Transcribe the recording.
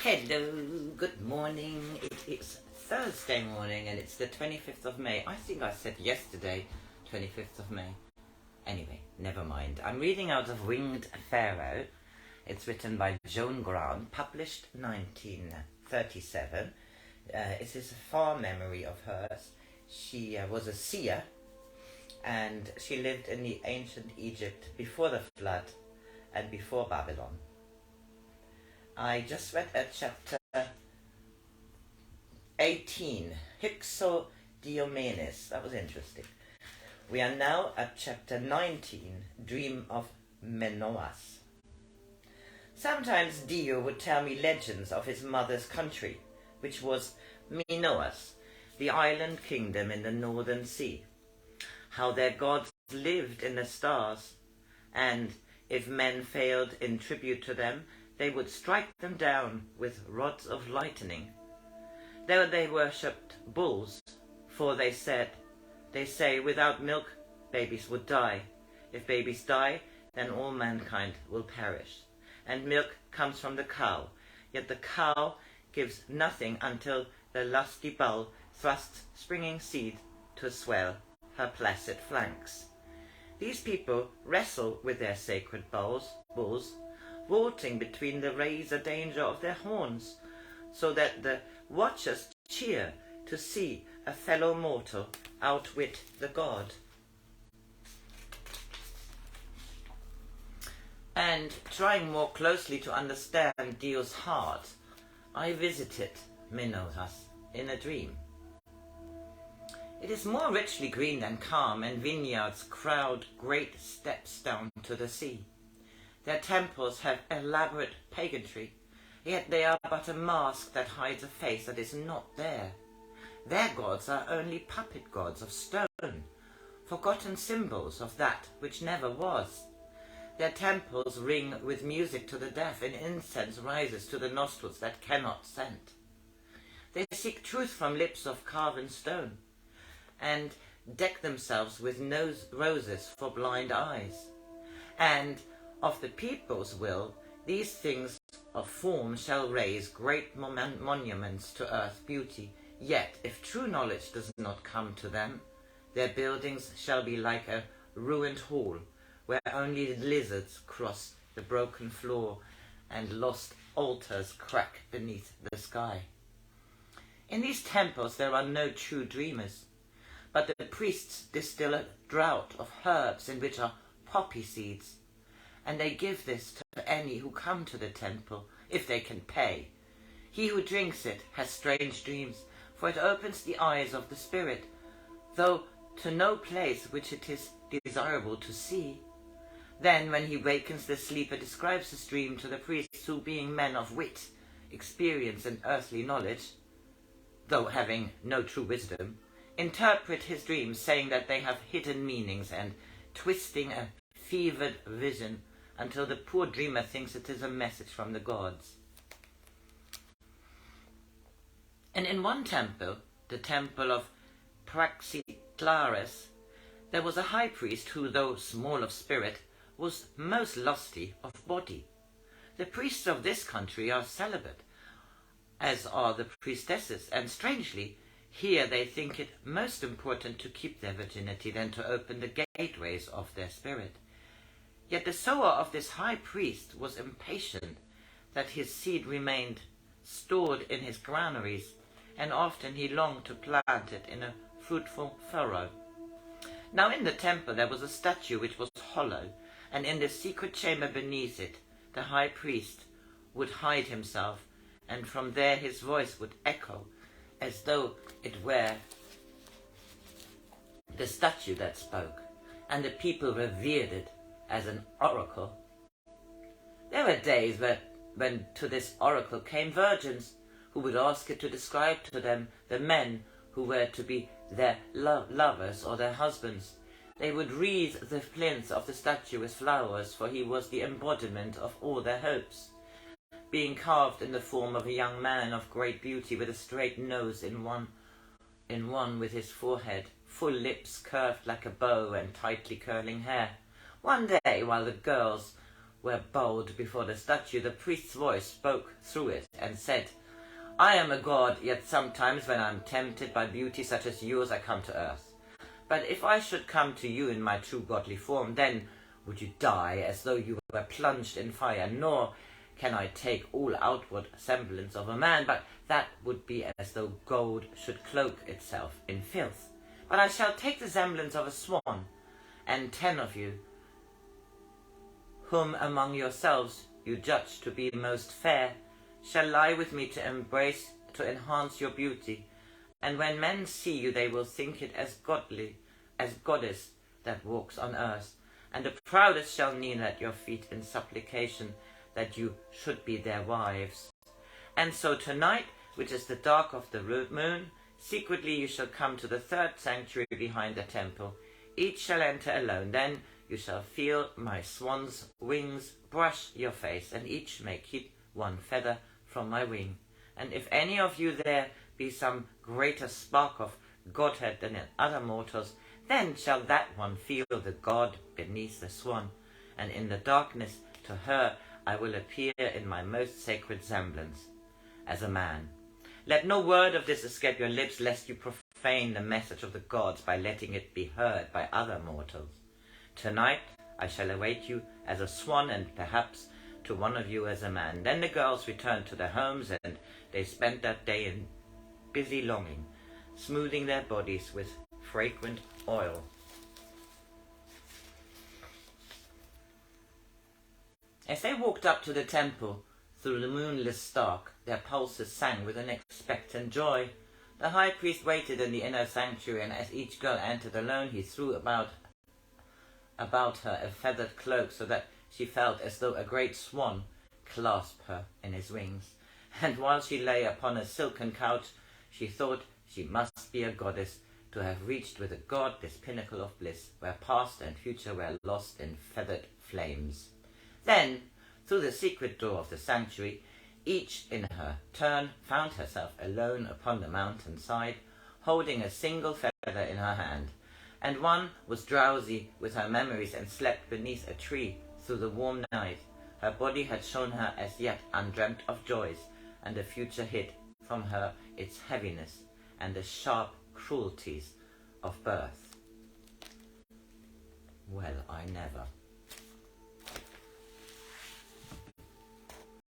Hello, good morning. It is Thursday morning and it's the 25th of May. I think I said yesterday, 25th of May. Anyway, never mind. I'm reading out of Winged Pharaoh. It's written by Joan Grants, published 1937. It is a far memory of hers. She was a seer and she lived in the ancient Egypt before the flood and before Babylon. I just read at chapter 18, Hypsodiomenes. That was interesting. We are now at chapter 19, Dream of Minoas. Sometimes Dio would tell me legends of his mother's country, which was Minoas, the island kingdom in the northern sea. How their gods lived in the stars, and if men failed in tribute to them, they would strike them down with rods of lightning. There they worshipped bulls, for they say, without milk, babies would die. If babies die, then all mankind will perish. And milk comes from the cow, yet the cow gives nothing until the lusty bull thrusts springing seed to swell her placid flanks. These people wrestle with their sacred bulls, vaulting between the razor danger of their horns, so that the watchers cheer to see a fellow mortal outwit the god. And trying more closely to understand Dio's heart, I visited Minoas in a dream. It is more richly green than calm, and vineyards crowd great steps down to the sea. Their temples have elaborate pageantry, yet they are but a mask that hides a face that is not there. Their gods are only puppet gods of stone, forgotten symbols of that which never was. Their temples ring with music to the deaf, and incense rises to the nostrils that cannot scent. They seek truth from lips of carven stone, and deck themselves with roses for blind eyes. And of the people's will, these things of form shall raise great monuments to earth's beauty. Yet, if true knowledge does not come to them, their buildings shall be like a ruined hall, where only lizards cross the broken floor and lost altars crack beneath the sky. In these temples there are no true dreamers, but the priests distill a draught of herbs in which are poppy seeds, and they give this to any who come to the temple, if they can pay. He who drinks it has strange dreams, for it opens the eyes of the spirit, though to no place which it is desirable to see. Then, when he wakens, the sleeper describes his dream to the priests, who, being men of wit, experience, and earthly knowledge, though having no true wisdom, interpret his dreams, saying that they have hidden meanings, and twisting a fevered vision until the poor dreamer thinks it is a message from the gods. And in one temple, the temple of Praxiteles, there was a high priest who, though small of spirit, was most lusty of body. The priests of this country are celibate, as are the priestesses, and strangely, here they think it most important to keep their virginity than to open the gateways of their spirit. Yet the sower of this high priest was impatient that his seed remained stored in his granaries, and often he longed to plant it in a fruitful furrow. Now in the temple there was a statue which was hollow, and in the secret chamber beneath it the high priest would hide himself, and from there his voice would echo, as though it were the statue that spoke, and the people revered it as an oracle. There were days when to this oracle came virgins, who would ask it to describe to them the men who were to be their lovers or their husbands. They would wreathe the plinth of the statue with flowers, for he was the embodiment of all their hopes, being carved in the form of a young man of great beauty, with a straight nose in one with his forehead, full lips curved like a bow, and tightly curling hair. One day, while the girls were bowed before the statue, the priest's voice spoke through it and said, I am a god, yet sometimes when I am tempted by beauty such as yours, I come to earth. But if I should come to you in my true godly form, then would you die as though you were plunged in fire, nor can I take all outward semblance of a man, but that would be as though gold should cloak itself in filth. But I shall take the semblance of a swan, and 10 of you, whom among yourselves you judge to be most fair, shall lie with me to embrace, to enhance your beauty. And when men see you, they will think it as godly, as goddess that walks on earth. And the proudest shall kneel at your feet in supplication that you should be their wives. And so tonight, which is the dark of the moon, secretly you shall come to the 3rd sanctuary behind the temple. Each shall enter alone. Then you shall feel my swan's wings brush your face, and each may keep 1 feather from my wing. And if any of you there be some greater spark of godhead than in other mortals, then shall that one feel the god beneath the swan, and in the darkness to her I will appear in my most sacred semblance, as a man. Let no word of this escape your lips, lest you profane the message of the gods by letting it be heard by other mortals. Tonight I shall await you as a swan, and perhaps to one of you as a man. Then the girls returned to their homes, and they spent that day in busy longing, smoothing their bodies with fragrant oil. As they walked up to the temple through the moonless dark, their pulses sang with an expectant joy. The high priest waited in the inner sanctuary, and as each girl entered alone, he threw about her a feathered cloak, so that she felt as though a great swan clasped her in his wings. And while she lay upon a silken couch, she thought she must be a goddess to have reached with a god this pinnacle of bliss, where past and future were lost in feathered flames. Then, through the secret door of the sanctuary, each in her turn found herself alone upon the mountain side, holding a single feather in her hand. And one was drowsy with her memories and slept beneath a tree through the warm night. Her body had shown her as yet undreamt of joys, and the future hid from her its heaviness and the sharp cruelties of birth. Well, I never.